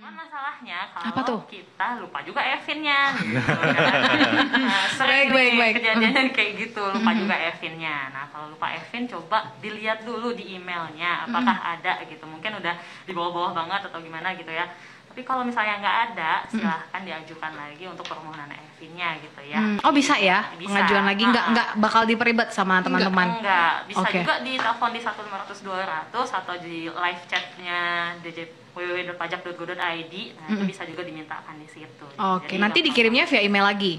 Cuman masalahnya Apa tuh? kalau kita lupa juga Evinnya gitu kan. Nah, sering Baik. kejadian kayak gitu, lupa juga Evinnya. Nah, kalau lupa Evin coba dilihat dulu di emailnya apakah ada gitu. Mungkin udah di bawah-bawah banget atau gimana gitu ya. Tapi kalau misalnya nggak ada, silahkan diajukan lagi untuk permohonan Evinnya gitu ya. Oh bisa ya, Bisa. pengajuan lagi nggak bakal diperibet sama teman-teman. Enggak, bisa Oke. juga di telepon di 1500 200 atau di live chatnya www.pajak.go.id. Nah, itu bisa juga dimintakan di situ. Oke, Jadi nanti gampang dikirimnya banget. via email lagi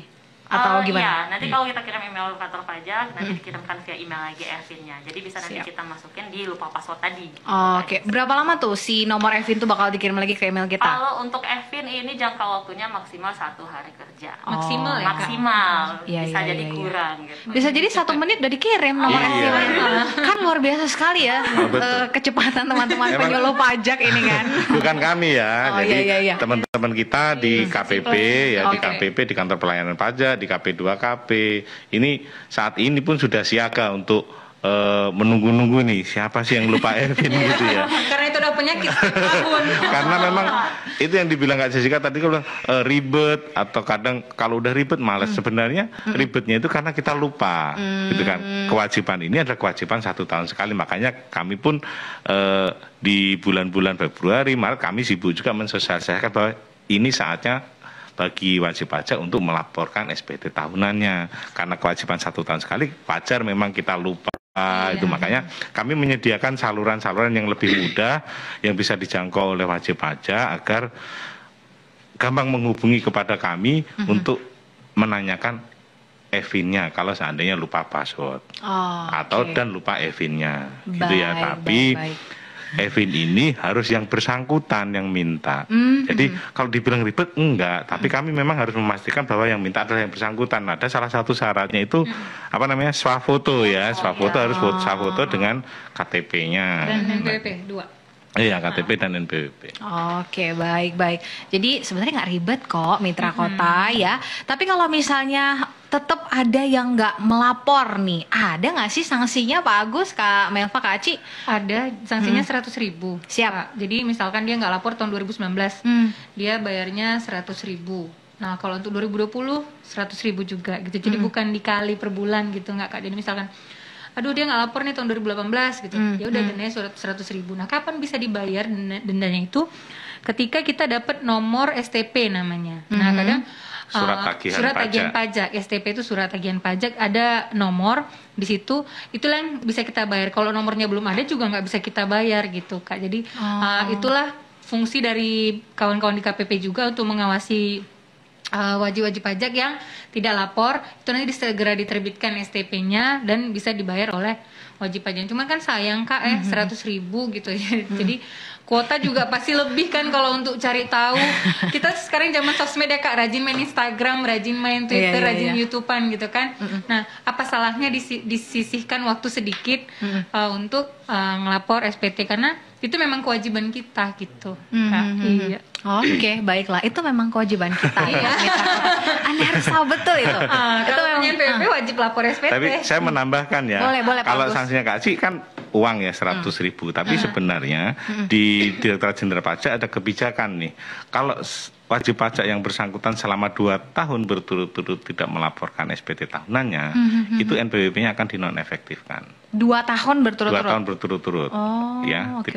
atau gimana? Iya, nanti kalau kita kirim email ke kantor pajak, nanti dikirimkan via email lagi Evinnya. Jadi bisa nanti Siap. kita masukin di lupa password tadi. Oke, berapa lama tuh si nomor Evin tuh bakal dikirim lagi ke email kita? Kalau untuk Evin ini jangka waktunya maksimal 1 hari kerja. Maksimal ya, Kak? Maksimal, Iya, bisa iya, jadi iya. kurang gitu. Bisa jadi 1 menit udah dikirim nomor Iya. Evin. Kan luar biasa sekali ya betul. kecepatan teman-teman Emang- penyuluh pajak ini kan. Bukan kami ya, Oh, jadi iya. teman-teman kita di KPP ya, di Oke. KPP, di kantor pelayanan pajak, di KP2KP, ini saat ini pun sudah siaga untuk menunggu-nunggu nih siapa sih yang lupa Evin gitu ya. Karena itu udah penyakit tahun. Karena memang itu yang dibilang Kak Jessica tadi, kalau ribet atau kadang kalau udah ribet malas. Sebenarnya ribetnya itu karena kita lupa, gitu kan. Kewajiban ini adalah kewajiban 1 tahun sekali. Makanya kami pun di bulan-bulan Februari, Maret kami sibuk juga mensosialisasikan bahwa ini saatnya bagi wajib pajak untuk melaporkan SPT tahunannya. Karena kewajiban 1 tahun sekali, wajar memang kita lupa. Itu makanya kami menyediakan saluran-saluran yang lebih mudah yang bisa dijangkau oleh wajib pajak agar gampang menghubungi kepada kami untuk menanyakan Evinnya kalau seandainya lupa password atau Oke. dan lupa Evinnya gitu ya. Tapi baik. Evin ini harus yang bersangkutan yang minta. Jadi kalau dibilang ribet enggak, tapi kami memang harus memastikan bahwa yang minta adalah yang bersangkutan. Ada salah satu syaratnya itu apa namanya, swafoto ya, swafoto harus swafoto dengan KTP-nya. Dan NPWP 2. Iya, KTP dan NPWP. Oke, baik. Jadi sebenarnya nggak ribet kok mitra kota ya. Tapi kalau misalnya tetap ada yang nggak melapor nih, ada nggak sih sanksinya Pak Agus, Kak Melva, Kak Aci? Ada sanksinya 100.000. Siap. Kak. Jadi misalkan dia nggak lapor tahun 2019, dia bayarnya 100.000. Nah kalau untuk 2020 100.000 juga gitu. Jadi bukan dikali per bulan gitu nggak Kak. Jadi misalkan, aduh dia nggak lapor nih tahun 2018 gitu, ya udah dendanya 100.000. Nah kapan bisa dibayar dendanya itu? Ketika kita dapat nomor STP namanya. Nah kadang Surat tagihan pajak. STP itu surat tagihan pajak, ada nomor di situ, itulah yang bisa kita bayar. Kalau nomornya belum ada juga nggak bisa kita bayar gitu Kak. Jadi itulah fungsi dari kawan-kawan di KPP juga untuk mengawasi wajib-wajib pajak yang tidak lapor. Itu nanti segera diterbitkan STP-nya dan bisa dibayar oleh wajib pajak. Cuman kan sayang Kak 100.000 gitu ya. Jadi kuota juga pasti lebih kan kalau untuk cari tahu. Kita sekarang zaman sosmed ya Kak, rajin main Instagram, rajin main Twitter, Iya. rajin YouTubean gitu kan. Nah, apa salahnya disisihkan waktu sedikit untuk ngelapor SPT, karena itu memang kewajiban kita gitu. Kak. Iya. Oke, baiklah. Itu memang kewajiban kita. Iya. mitra kota. Anda harus tahu betul itu. Itu Kalau memang punya NPWP wajib lapor SPT. Tapi saya menambahkan ya, Boleh, Pak kalau Agus. sanksinya Kak Aci kan uang ya 100.000, tapi sebenarnya di Direktorat Jenderal Pajak ada kebijakan nih, kalau wajib pajak yang bersangkutan selama 2 tahun berturut-turut tidak melaporkan SPT tahunannya, itu NPWP-nya akan dinonefektifkan. 2 tahun 2 berturut-turut. tahun berturut-turut, Oh, ya, oke.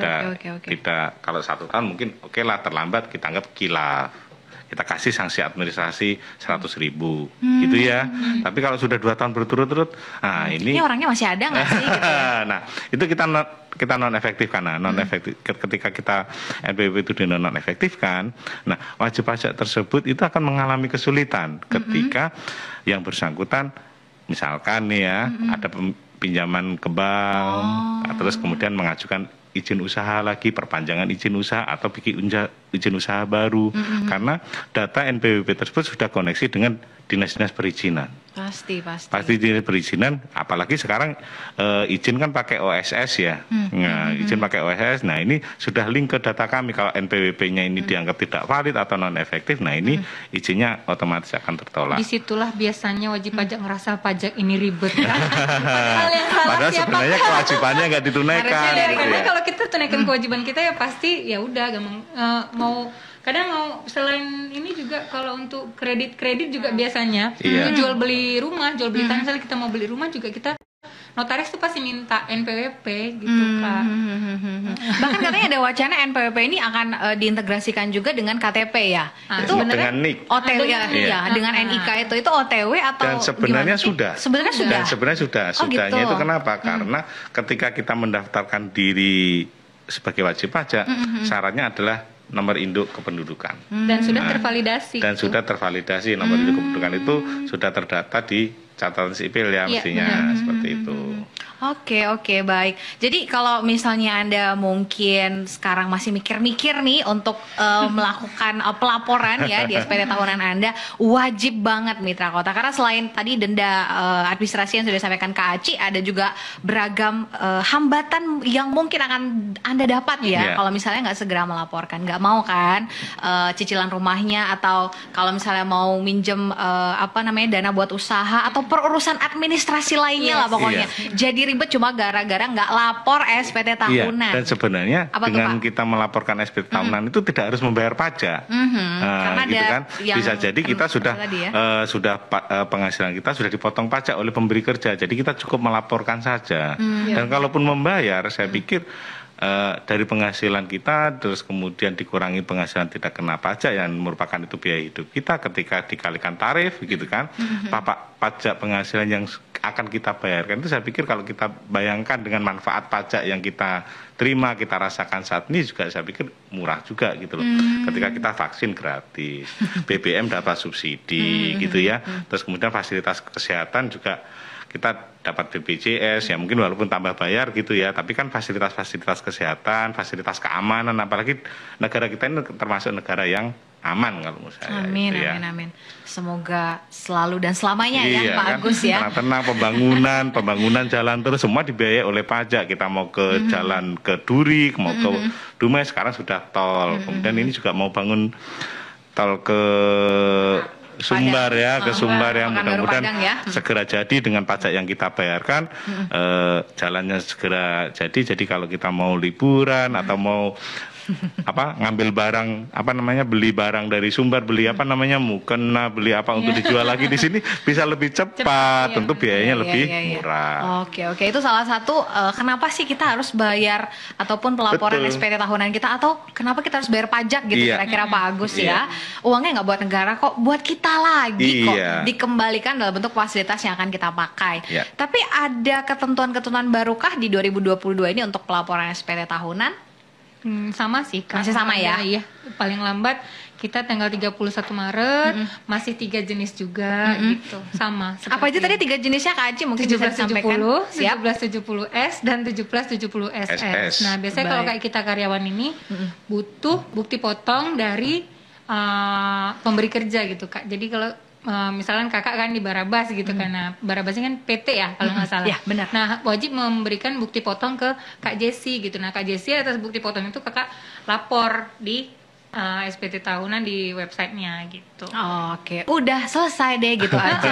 tidak kalau 1 tahun mungkin oke lah, terlambat kita anggap kilaf. Kita kasih sanksi administrasi 100.000 gitu ya. Tapi kalau sudah 2 tahun berturut-turut, nah Ini orangnya masih ada nggak sih? Gitu ya? nah, itu kita non efektifkan. Nah, non efektif ketika kita NPWP itu di non efektifkan, nah wajib pajak tersebut itu akan mengalami kesulitan ketika yang bersangkutan misalkan nih ya, ada pinjaman ke bank, nah, terus kemudian mengajukan izin usaha lagi, perpanjangan izin usaha atau bikin izin usaha baru, karena data NPWP tersebut sudah koneksi dengan dinas-dinas perizinan. Pasti. Pasti dinas perizinan, apalagi sekarang izin kan pakai OSS ya. Nah, izin pakai OSS. Nah, ini sudah link ke data kami. Kalau NPWP-nya ini dianggap tidak valid atau non efektif, nah ini izinnya otomatis akan tertolak. Disitulah biasanya wajib pajak ngerasa pajak ini ribet kan. Hal yang salah Padahal siapa sebenarnya Kak? kewajibannya nggak ditunaikan. Harusnya dari gitu karena ya. kalau kita tunaikan kewajiban kita ya pasti ya udah gampang, mau kadang mau selain ini juga kalau untuk kredit juga biasanya Iya. itu jual beli rumah, jual beli tanah, misalnya kita mau beli rumah juga kita notaris tuh pasti minta NPWP gitu Kak. Bahkan katanya ada wacana NPWP ini akan diintegrasikan juga dengan KTP ya. Itu dengan NIK. OTW ya, Iya. ya, dengan NIK itu OTW atau Dan sebenarnya gimana sih? sudah. Sebenarnya sudah. Dan sebenarnya sudah. Oh, Sudahnya gitu. itu kenapa? Karena ketika kita mendaftarkan diri sebagai wajib pajak, syaratnya adalah nomor induk kependudukan. Dan sudah tervalidasi. Dan gitu. sudah tervalidasi nomor induk kependudukan itu sudah terdata di catatan sipil ya, Iya, mestinya seperti itu. Oke, baik. Jadi kalau misalnya Anda mungkin sekarang masih mikir-mikir nih untuk melakukan pelaporan ya di SPT tahunan Anda, wajib banget Mitra Kota. Karena selain tadi denda administrasi yang sudah disampaikan Kak Aci, ada juga beragam hambatan yang mungkin akan Anda dapat ya Iya. kalau misalnya nggak segera melaporkan. Nggak mau kan cicilan rumahnya, atau kalau misalnya mau minjem dana buat usaha atau perurusan administrasi lainnya lah pokoknya. Jadi ribet cuma gara-gara nggak lapor SPT Iya, tahunan. dan sebenarnya Apa tuh, dengan Pak? kita melaporkan SPT tahunan itu tidak harus membayar pajak. Karena Gitu ada kan. yang Bisa jadi kita sudah tadi ya. penghasilan kita sudah dipotong pajak oleh pemberi kerja. Jadi kita cukup melaporkan saja. Iya. Dan kalaupun membayar, saya pikir dari penghasilan kita terus kemudian dikurangi penghasilan tidak kena pajak yang merupakan itu biaya hidup kita, ketika dikalikan tarif gitu kan, pajak penghasilan yang akan kita bayarkan itu, saya pikir kalau kita bayangkan dengan manfaat pajak yang kita terima, kita rasakan saat ini, juga saya pikir murah juga gitu loh. Ketika kita vaksin gratis, BBM dapat subsidi gitu ya, terus kemudian fasilitas kesehatan juga kita dapat BPJS ya, mungkin walaupun tambah bayar gitu ya, tapi kan fasilitas-fasilitas kesehatan, fasilitas keamanan, apalagi negara kita ini termasuk negara yang aman kalau menurut saya. Amin, gitu ya. amin. Semoga selalu dan selamanya Iya, ya Pak kan? Agus ya. Tenang, pembangunan jalan terus semua dibiayai oleh pajak. Kita mau ke jalan ke Duri, mau ke Dumai, sekarang sudah tol. Kemudian ini juga mau bangun tol ke Sumbar ya, ke Sumbar yang Pekanbaru mudah-mudahan Padang ya. segera jadi dengan pajak yang kita bayarkan, jalannya segera jadi. Jadi kalau kita mau liburan atau mau ngambil barang, beli barang dari Sumbar, beli mukena, beli untuk dijual lagi di sini bisa lebih cepat, tentu biayanya lebih murah. Oke, itu salah satu kenapa sih kita harus bayar ataupun pelaporan Betul. SPT tahunan kita, atau kenapa kita harus bayar pajak gitu Iya. kira-kira Pak Agus ya. Uangnya nggak buat negara kok, buat kita lagi kok, Iya. dikembalikan dalam bentuk fasilitas yang akan kita pakai. Iya. Tapi ada ketentuan-ketentuan barukah di 2022 ini untuk pelaporan SPT tahunan? Sama sih Kak. Masih sama ya? Iya, paling lambat kita tanggal 31 Maret, masih 3 jenis juga gitu. Sama. Apa aja tadi 3 jenisnya Kak Aci mungkin bisa disampaikan? 1770, Siap. 1770S dan 1770SS. SS. Nah, biasanya kalau Baik. kayak kita karyawan ini butuh bukti potong dari pemberi kerja gitu Kak. Jadi kalau misalkan kakak kan di Barabas gitu kan, nah Barabasnya kan PT ya kalau nggak salah. Ya, benar. Nah wajib memberikan bukti potong ke Kak Jessi gitu. Nah Kak Jessi atas bukti potong itu kakak lapor di SPT tahunan di websitenya gitu. Oke, udah selesai deh gitu aja,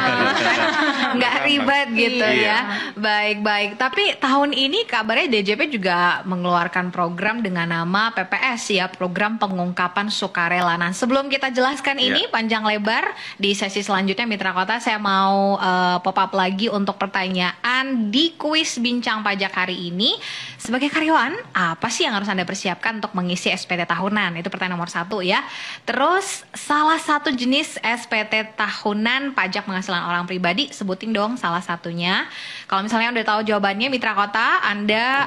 nggak ribet gitu ya. Baik. Tapi tahun ini kabarnya DJP juga mengeluarkan program dengan nama PPS ya, Program Pengungkapan Sukarela. Nah, sebelum kita jelaskan ini panjang lebar di sesi selanjutnya Mitra Kota, saya mau pop up lagi untuk pertanyaan di kuis Bincang Pajak hari ini. Sebagai karyawan, apa sih yang harus Anda persiapkan untuk mengisi SPT tahunan? Itu pertanyaan nomor 1 ya. Terus salah satu jenis SPT tahunan pajak penghasilan orang pribadi, sebutin dong salah satunya. Kalau misalnya udah tahu jawabannya Mitra Kota, Anda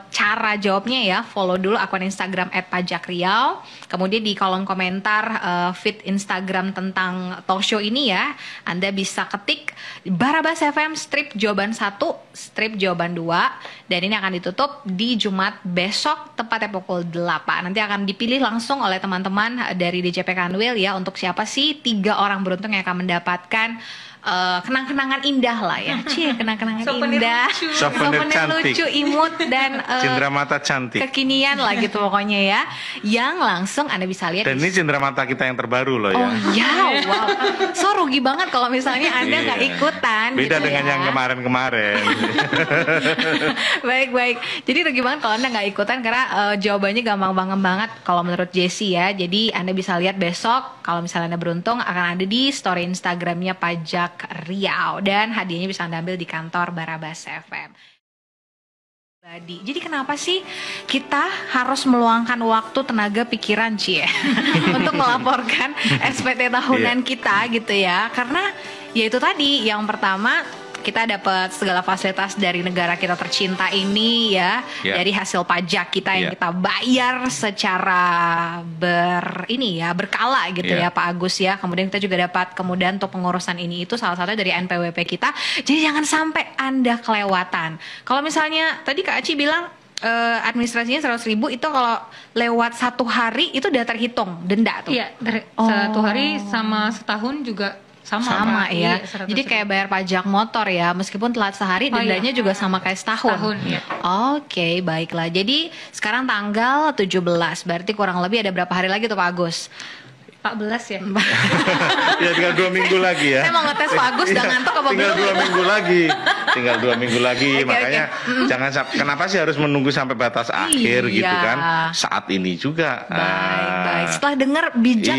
cara jawabnya ya, follow dulu akun Instagram @pajakriau. Kemudian di kolom komentar feed Instagram tentang talk show ini ya, Anda bisa ketik Barabas FM strip jawaban 1, strip jawaban 2, dan ini akan ditutup di Jumat besok tepatnya pukul 8. Nanti akan dipilih langsung oleh teman-teman dari DJP Kanwil ya, untuk siapa sih 3 orang beruntung yang akan mendapatkan kenang-kenangan indah lah ya. Kenang-kenangan Souvenir indah, lucu. Souvenir cantik. lucu, imut dan Cindramata cantik. kekinian lah gitu pokoknya ya. Yang langsung Anda bisa lihat Dan di ini cindramata kita yang terbaru loh ya. Oh ya, wow. So rugi banget kalau misalnya Anda nggak Iya. ikutan. Beda gitu dengan ya. yang kemarin-kemarin. Baik. Jadi rugi banget kalau Anda nggak ikutan karena jawabannya gampang banget kalau menurut Jessie ya. Jadi Anda bisa lihat besok kalau misalnya Anda beruntung akan ada di story Instagramnya Pajak Riau dan hadiahnya bisa Anda ambil di kantor Barabas FM. Jadi kenapa sih kita harus meluangkan waktu, tenaga, pikiran untuk melaporkan SPT tahunan kita gitu ya? Karena ya itu tadi, yang pertama kita dapat segala fasilitas dari negara kita tercinta ini ya, dari hasil pajak kita yang kita bayar secara berkala gitu ya Pak Agus ya. Kemudian kita juga dapat kemudahan untuk pengurusan ini itu salah satunya dari NPWP kita. Jadi jangan sampai Anda kelewatan. Kalau misalnya tadi Kak Aci bilang administrasinya 100.000 itu kalau lewat 1 hari itu udah terhitung denda tuh. Iya, dari 1 hari sama setahun juga sama ya. Iya, Jadi kayak bayar pajak motor ya, meskipun telat sehari dendanya juga sama kayak setahun. Iya. Oke, baiklah. Jadi sekarang tanggal 17, berarti kurang lebih ada berapa hari lagi tuh Pak Agus? 14 ya. Ya tinggal 2 minggu lagi ya. Saya mau ngetes Pak Agus udah ngantuk apa Tinggal belum? 2 minggu lagi. Tinggal 2 minggu lagi. Oke, Makanya jangan kenapa sih harus menunggu sampai batas akhir Iya. gitu kan? Saat ini juga. Baik. Setelah dengar bijak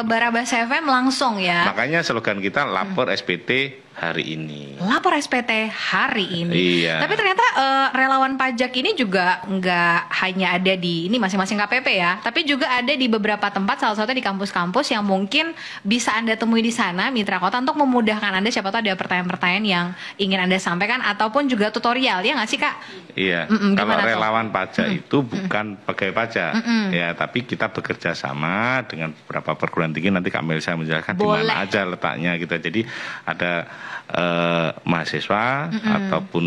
Barabas FM langsung ya. Makanya slogan kita lapor SPT hari ini. Lapor SPT hari ini. Iya. Tapi ternyata relawan pajak ini juga nggak hanya ada di ini masing-masing KPP ya, tapi juga ada di beberapa tempat, salah satunya di kampus-kampus yang mungkin bisa Anda temui di sana, Mitra Kota, untuk memudahkan Anda. Siapa tahu ada pertanyaan-pertanyaan yang ingin Anda sampaikan ataupun juga tutorial, ya nggak sih Kak? Iya. Kalau relawan pajak itu bukan pegawai pajak, ya, tapi kita bekerja sama dengan beberapa perguruan tinggi. Nanti Kak Melisa menjelaskan di mana aja letaknya kita. Jadi ada mahasiswa ataupun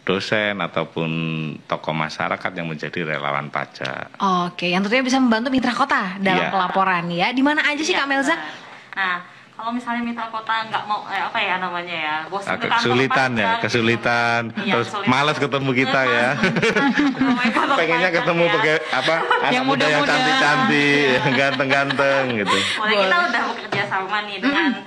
dosen ataupun tokoh masyarakat yang menjadi relawan pajak. Oke, yang tentunya bisa membantu Mitra Kota dalam pelaporan ya. Di mana aja sih Kak Melza? Nah, kalau misalnya Mitra Kota nggak mau apa ya namanya ya, bosan ke kantor kesulitan pajak, ya, kesulitan, terus malas ketemu kita ya. Pengennya ketemu pakai apa? Anak muda yang cantik-cantik, ganteng-ganteng gitu. Mulai kita udah bekerja sama nih dengan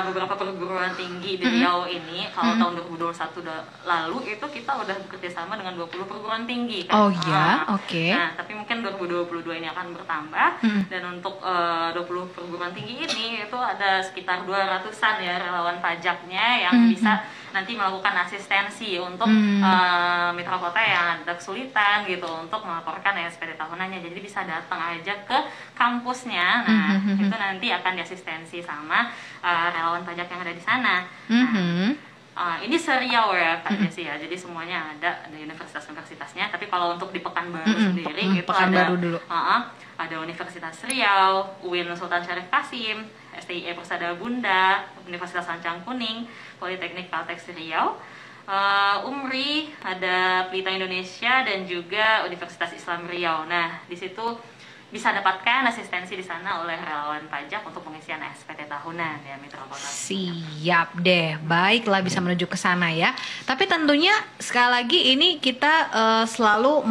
beberapa perguruan tinggi di Riau ini. Kalau tahun 2021 lalu itu kita udah bekerja sama dengan 20 perguruan tinggi kan. Oh iya, oke. Nah, tapi mungkin 2022 ini akan bertambah dan untuk 20 perguruan tinggi ini itu ada sekitar 200-an ya relawan pajaknya yang bisa nanti melakukan asistensi untuk mitra kota yang ada kesulitan gitu untuk melaporkan SPT tahunannya. Jadi bisa datang aja ke kampusnya. Nah, itu nanti akan diasistensi sama relawan pajak yang ada di sana. Nah, ini serial ya Kak Jessi ya. Jadi semuanya ada di universitas-universitasnya. Tapi kalau untuk di Pekanbaru sendiri itu Pekanbaru dulu. Ada Universitas Riau, UIN Sultan Syarif Kasim, STIE Persada Bunda, Universitas Lancang Kuning, Politeknik Kalteks Riau, UMRI, ada Pelita Indonesia dan juga Universitas Islam Riau. Nah, di situ bisa dapatkan asistensi di sana oleh relawan pajak untuk pengisian SPT tahunan ya Mitra Kota. Siap deh, baiklah bisa menuju ke sana ya. Tapi tentunya sekali lagi ini kita selalu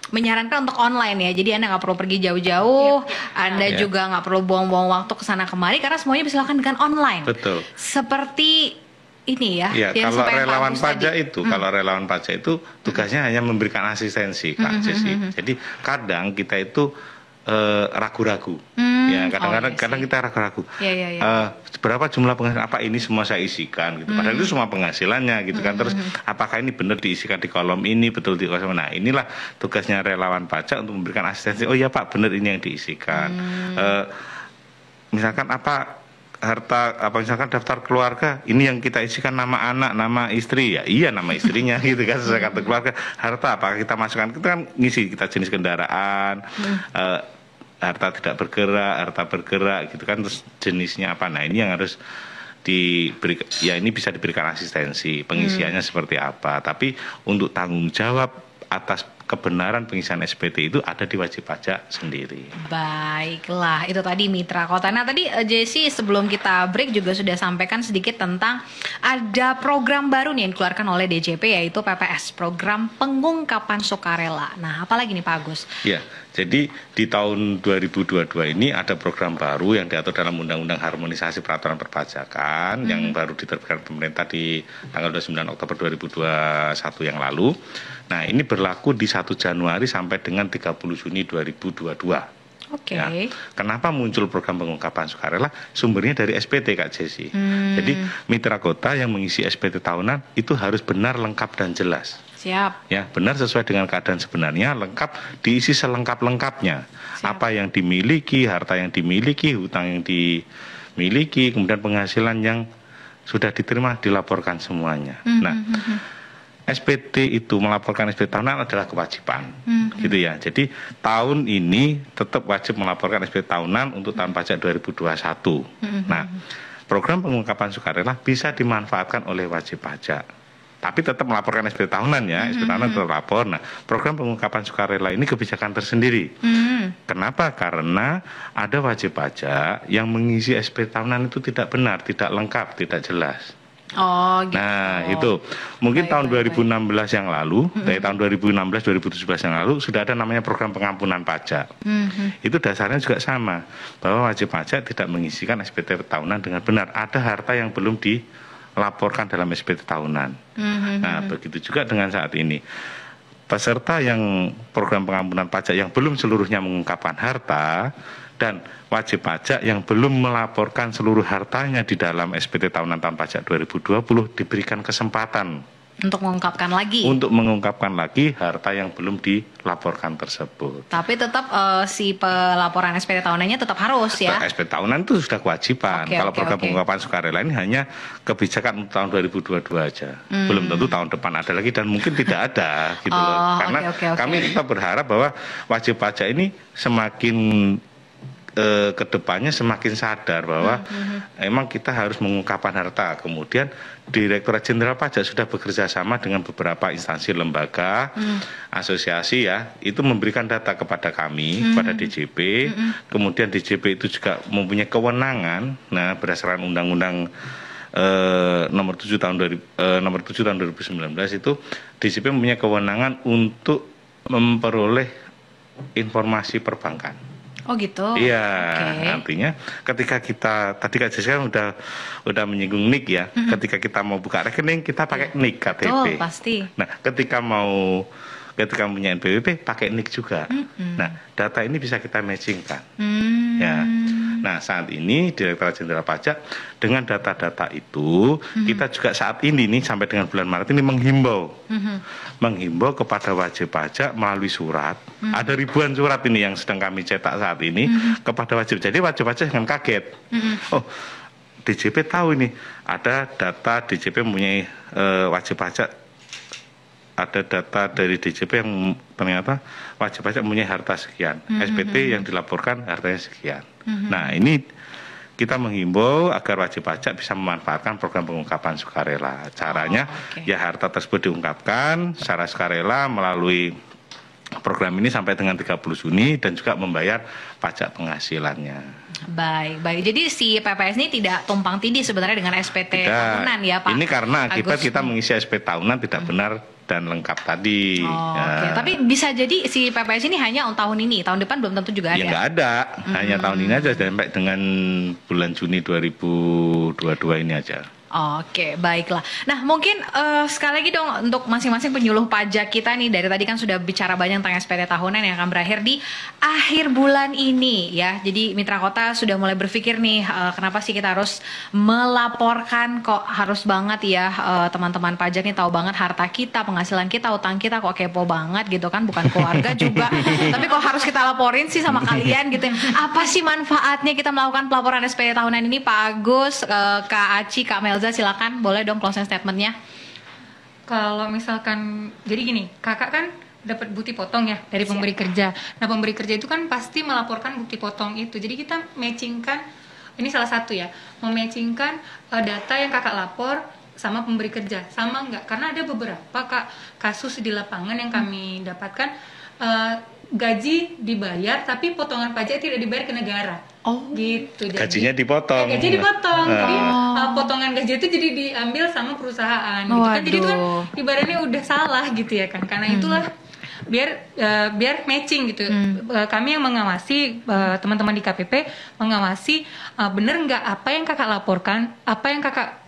menyarankan untuk online ya. Jadi Anda nggak perlu pergi jauh-jauh, Anda juga nggak perlu buang-buang waktu ke sana kemari karena semuanya bisa dilakukan dengan online. Betul. Seperti ini ya. Ya, kalau relawan pajak itu, kalau relawan pajak itu tugasnya hanya memberikan asistensi, Kak Jessi. Jadi kadang kita itu ragu-ragu. Ya, kadang kita ragu-ragu. Berapa jumlah penghasilan, apa ini semua saya isikan gitu. Padahal itu semua penghasilannya gitu kan. Terus apakah ini benar diisikan di kolom ini, betul di kolom. Nah, inilah tugasnya relawan pajak untuk memberikan asistensi. Oh iya Pak, benar ini yang diisikan. Misalkan misalkan daftar keluarga, ini yang kita isikan nama anak, nama istri, ya iya nama istrinya gitu kan, sesuai kartu keluarga. Harta apakah kita masukkan, kita kan ngisi kita jenis kendaraan, harta tidak bergerak, harta bergerak gitu kan, terus jenisnya apa. Nah, ini yang harus diberikan, ya ini bisa diberikan asistensi, pengisiannya seperti apa. Tapi untuk tanggung jawab atas kebenaran pengisian SPT itu ada di wajib pajak sendiri. Baiklah, itu tadi Mitra Kota. Nah tadi Jesse sebelum kita break juga sudah sampaikan sedikit tentang ada program baru nih yang dikeluarkan oleh DJP, yaitu PPS, Program Pengungkapan Sukarela. Nah apalagi nih Pak Agus? Ya, jadi di tahun 2022 ini ada program baru yang diatur dalam Undang-Undang Harmonisasi Peraturan Perpajakan yang baru diterbitkan pemerintah di tanggal 29 Oktober 2021 yang lalu. Nah, ini berlaku di 1 Januari sampai dengan 30 Juni 2022. Oke. Ya. Kenapa muncul program pengungkapan sukarela? Sumbernya dari SPT Kak Jesi. Jadi mitra kota yang mengisi SPT tahunan itu harus benar, lengkap dan jelas. Siap. Ya, benar sesuai dengan keadaan sebenarnya, lengkap, diisi selengkap-lengkapnya. Apa yang dimiliki, harta yang dimiliki, hutang yang dimiliki, kemudian penghasilan yang sudah diterima dilaporkan semuanya. Nah, SPT itu melaporkan SPT tahunan adalah kewajiban, gitu ya. Jadi tahun ini tetap wajib melaporkan SPT tahunan untuk tahun pajak 2021. Nah, program pengungkapan sukarela bisa dimanfaatkan oleh wajib pajak. Tapi tetap melaporkan SPT tahunan ya, SPT tahunan tetap lapor. Nah, program pengungkapan sukarela ini kebijakan tersendiri. Kenapa? Karena ada wajib pajak yang mengisi SPT tahunan itu tidak benar, tidak lengkap, tidak jelas. Oh gitu. Nah itu mungkin tahun 2016 yang lalu, dari tahun 2016-2017 yang lalu sudah ada namanya program pengampunan pajak. Itu dasarnya juga sama, bahwa wajib pajak tidak mengisikan SPT tahunan dengan benar. Ada harta yang belum dilaporkan dalam SPT tahunan. Nah begitu juga dengan saat ini. Peserta yang program pengampunan pajak yang belum seluruhnya mengungkapkan harta dan wajib pajak yang belum melaporkan seluruh hartanya di dalam SPT tahunan tahun pajak 2020 diberikan kesempatan Untuk mengungkapkan lagi. untuk mengungkapkan lagi harta yang belum dilaporkan tersebut. Tapi tetap si pelaporan SPT tahunannya tetap harus ya. SPT tahunan itu sudah kewajiban. Oke, Kalau oke, program oke. pengungkapan sukarela ini hanya kebijakan untuk tahun 2022 aja. Belum tentu tahun depan ada lagi dan mungkin tidak ada gitu loh. Oh, Karena oke, oke. kami tetap berharap bahwa wajib pajak ini semakin kedepannya semakin sadar bahwa emang kita harus mengungkapkan harta. Kemudian Direktorat Jenderal Pajak sudah bekerja sama dengan beberapa instansi lembaga, asosiasi ya, itu memberikan data kepada kami, kepada DJP. Kemudian DJP itu juga mempunyai kewenangan, nah berdasarkan Undang-Undang nomor 7 tahun 2019 itu DJP mempunyai kewenangan untuk memperoleh informasi perbankan. Oh gitu. Iya, Oke. artinya ketika kita tadi Kak Jessica udah menyinggung NIK ya. Ketika kita mau buka rekening kita pakai NIK KTP. Betul, pasti. Nah, ketika punya NPWP pakai NIK juga. Nah, data ini bisa kita matchingkan. Ya. Nah, saat ini Direktorat Jenderal Pajak dengan data-data itu kita juga saat ini nih sampai dengan bulan Maret ini menghimbau kepada wajib pajak melalui surat. Ada ribuan surat ini yang sedang kami cetak saat ini kepada wajib. Jadi wajib pajak jangan kaget. Oh, DJP tahu ini ada data DJP mempunyai wajib pajak. Ada data dari DJP yang ternyata wajib pajak mempunyai harta sekian, SPT yang dilaporkan hartanya sekian. Nah ini kita menghimbau agar wajib pajak bisa memanfaatkan program pengungkapan sukarela. Caranya ya harta tersebut diungkapkan secara sukarela melalui program ini sampai dengan 30 Juni dan juga membayar pajak penghasilannya. Baik. Jadi si PPS ini tidak tumpang tindih sebenarnya dengan SPT tahunan ya Pak. Ini karena akibat Agus. kita mengisi SPT tahunan tidak benar dan lengkap tadi. Oke. Tapi bisa jadi si PPS ini hanya untuk tahun ini, tahun depan belum tentu juga ada. Ya nggak ada, hanya tahun ini aja sampai dengan bulan Juni 2022 ini aja. Oke, baiklah. Nah, mungkin sekali lagi dong untuk masing-masing penyuluh pajak kita nih, dari tadi kan sudah bicara banyak tentang SPT tahunan yang akan berakhir di akhir bulan ini ya. Jadi Mitra Kota sudah mulai berpikir nih, kenapa sih kita harus melaporkan, kok harus banget ya teman-teman pajak nih tahu banget harta kita, penghasilan kita, utang kita, kok kepo banget gitu kan, bukan keluarga juga. Tapi kok harus kita laporin sih sama kalian gitu. Apa sih manfaatnya kita melakukan pelaporan SPT tahunan ini, Pak Agus, Kak Aci, Kak Melza, silakan boleh dong closing statementnya. Kalau misalkan, jadi gini, kakak kan dapat bukti potong ya dari pemberi kerja. Nah, pemberi kerja itu kan pasti melaporkan bukti potong itu. Jadi kita matchingkan, ini salah satu ya, mematchingkan data yang kakak lapor sama pemberi kerja, sama nggak? Karena ada beberapa kasus di lapangan yang kami dapatkan, gaji dibayar tapi potongan pajak tidak dibayar ke negara. Oh, gitu. Jadi, Gajinya dipotong. gaji dipotong. Jadi potongan gaji itu jadi diambil sama perusahaan. Gitu kan. Jadi itu kan ibaratnya udah salah gitu ya kan. Karena itulah biar matching gitu. Kami yang mengawasi, teman-teman di KPP mengawasi bener nggak apa yang kakak laporkan, apa yang kakak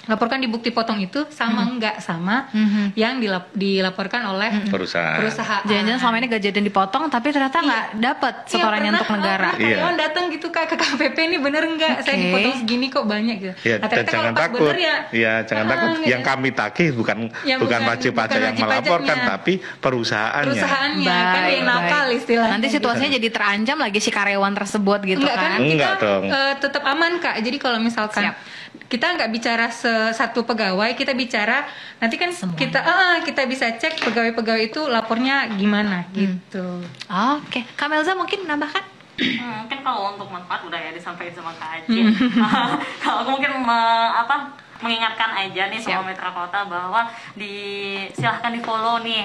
laporkan di bukti potong itu sama nggak sama yang dilaporkan oleh perusahaan. Jangan-jangan selama ini gaji dan dipotong tapi ternyata nggak dapat setorannya untuk negara. Karyawan datang gitu ke KPP ini bener nggak? Saya dipotong segini kok banyak gitu. Dan jangan takut. Jangan takut. Yang kami tagih bukan wajib pajak yang melaporkan, tapi perusahaannya. Kan yang nakal istilahnya. Nanti situasinya jadi terancam lagi si karyawan tersebut gitu kan? Enggak dong. Tetap aman Kak. Jadi kalau misalkan kita nggak bicara satu pegawai, kita bicara nanti kan kita bisa cek pegawai-pegawai itu lapornya gimana gitu. Oke, Kak Melza mungkin menambahkan? Mungkin kalau untuk manfaat udah ya disampaikan sama Kak Acin. Kalau aku mungkin mengingatkan aja nih sama Mitra Kota bahwa silahkan di follow nih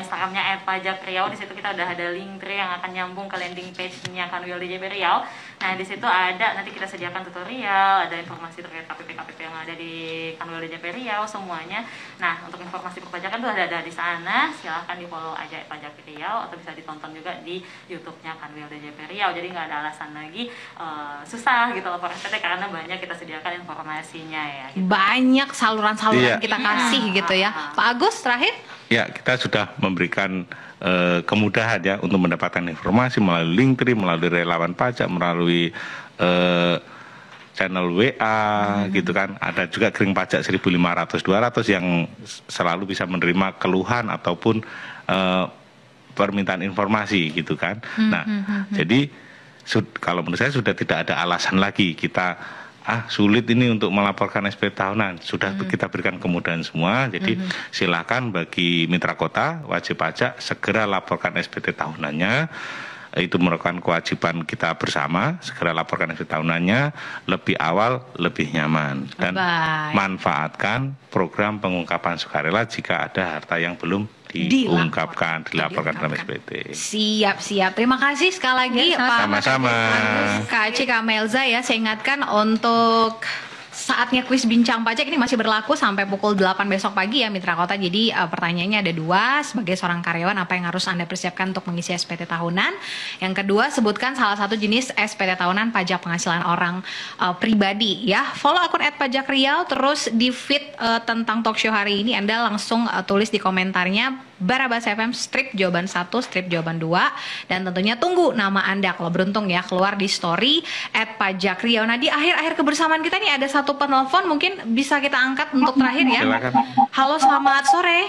Instagramnya @pajakriau. Di situ kita udah ada link tree yang akan nyambung ke landing page-nya Kanwil DJP Riau. Nah di situ ada, nanti kita sediakan tutorial, ada informasi terkait KPP yang ada di Kanwil DJP Riau semuanya. Nah untuk informasi perpajakan tuh ada di sana. Silahkan di follow aja Pajak Riau atau bisa ditonton juga di YouTube-nya Kanwil DJP Riau. Jadi nggak ada alasan lagi susah gitu lapor SPT karena banyak kita sediakan informasinya ya. Gitu. Banyak saluran-saluran kita kasih gitu ya. Pak Agus terakhir? Ya, kita sudah memberikan kemudahan ya untuk mendapatkan informasi melalui Linktree, melalui relawan pajak, melalui channel WA gitu kan. Ada juga kering pajak 1.500-200 yang selalu bisa menerima keluhan ataupun permintaan informasi gitu kan. Nah, jadi kalau menurut saya sudah tidak ada alasan lagi kita sulit ini untuk melaporkan SPT tahunan. Sudah kita berikan kemudahan semua. Jadi silakan bagi mitra kota wajib pajak segera laporkan SPT tahunannya. Itu merupakan kewajiban kita bersama. Segera laporkan SPT tahunannya lebih awal, lebih nyaman. Dan manfaatkan program pengungkapan sukarela jika ada harta yang belum dilaporkan dalam SPT. Siap. Terima kasih sekali lagi Pak. Sama-sama. Kak Aci, Kak Melza ya, saya ingatkan untuk saatnya kuis bincang pajak ini masih berlaku sampai pukul 8 besok pagi ya Mitra Kota. Jadi pertanyaannya ada 2. Sebagai seorang karyawan apa yang harus Anda persiapkan untuk mengisi SPT tahunan? Yang kedua, sebutkan salah satu jenis SPT tahunan pajak penghasilan orang pribadi ya. Follow akun @pajakriau, terus di feed tentang talkshow hari ini Anda langsung tulis di komentarnya Barabas FM strip jawaban 1, strip jawaban 2, dan tentunya tunggu nama Anda kalau beruntung ya keluar di story @pajakriau. Nah di akhir-akhir kebersamaan kita nih ada satu penelpon mungkin bisa kita angkat untuk terakhir ya. Silakan. Halo, selamat sore.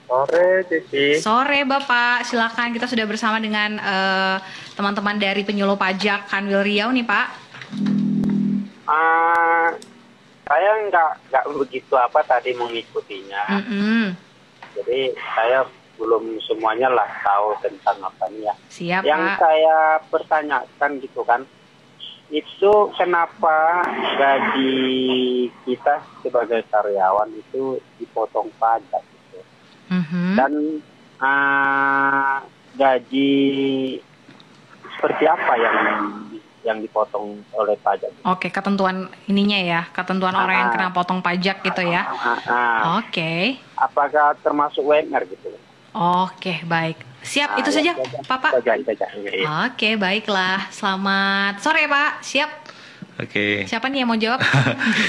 Sore, Cici. Sore Bapak, silakan, kita sudah bersama dengan teman-teman dari penyuluh pajak Kanwil Riau nih Pak. Saya nggak begitu tadi mengikutinya. Jadi saya belum semuanya lah tahu tentang apa nih ya. Siap, yang Pak. saya pertanyakan gitu kan, itu kenapa gaji kita sebagai karyawan itu dipotong pajak gitu. Dan gaji seperti apa yang dipotong oleh pajak? Oke, ketentuan ininya ya, ketentuan orang yang kena potong pajak gitu ya. Oke. Apakah termasuk UMR gitu? Oke, baik. Siap, itu saja Pak. Oke, baiklah. Selamat sore Pak. Siap. Oke. Siapa nih yang mau jawab?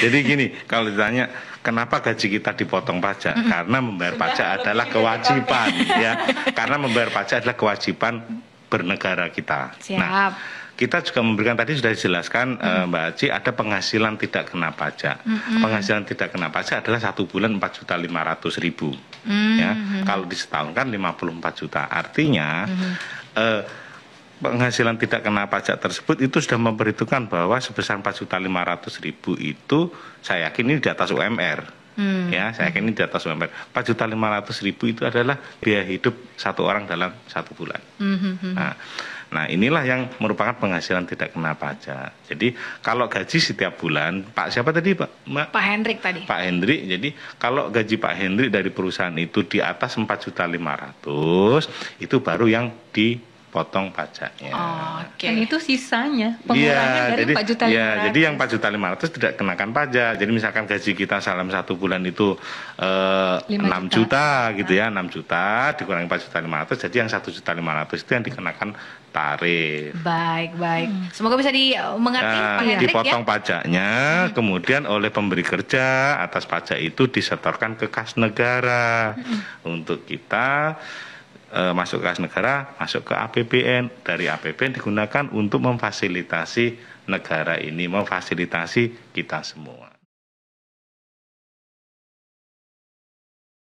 Jadi gini, kalau ditanya kenapa gaji kita dipotong pajak? Karena membayar pajak adalah kewajiban ya. Karena membayar pajak adalah kewajiban bernegara kita. Siap. Nah, kita juga memberikan, tadi sudah dijelaskan Mbak Aci, ada penghasilan tidak kena pajak. Penghasilan tidak kena pajak adalah 1 bulan 4.500.000 ya. Kalau di setahun kan 54 juta. Artinya penghasilan tidak kena pajak tersebut itu sudah memperhitungkan bahwa sebesar 4.500.000 itu saya yakin ini di atas UMR. Ya, saya yakin ini di atas UMR. 4.500.000 itu adalah biaya hidup satu orang dalam 1 bulan. Nah, Nah, inilah yang merupakan penghasilan tidak kena pajak. Jadi kalau gaji setiap bulan, Pak siapa tadi Pak? Mbak? Pak Hendrik tadi. Pak Hendrik. Jadi kalau gaji Pak Hendrik dari perusahaan itu di atas 4.500.000, itu baru yang dipotong pajaknya. Oke. Dan itu sisanya pengurangan dari 4.500.000. Iya, jadi yang 4.500.000 tidak kenakan pajak. Jadi misalkan gaji kita dalam 1 bulan itu 6 juta gitu ya, 6 juta dikurangi 4.500.000, jadi yang 1.500.000 itu yang dikenakan tarif. Baik, baik. Semoga bisa dimengerti Pak Hendrik ya. Dipotong pajaknya, kemudian oleh pemberi kerja atas pajak itu disetorkan ke kas negara untuk kita masuk ke kas negara, masuk ke APBN. Dari APBN digunakan untuk memfasilitasi negara ini, memfasilitasi kita semua.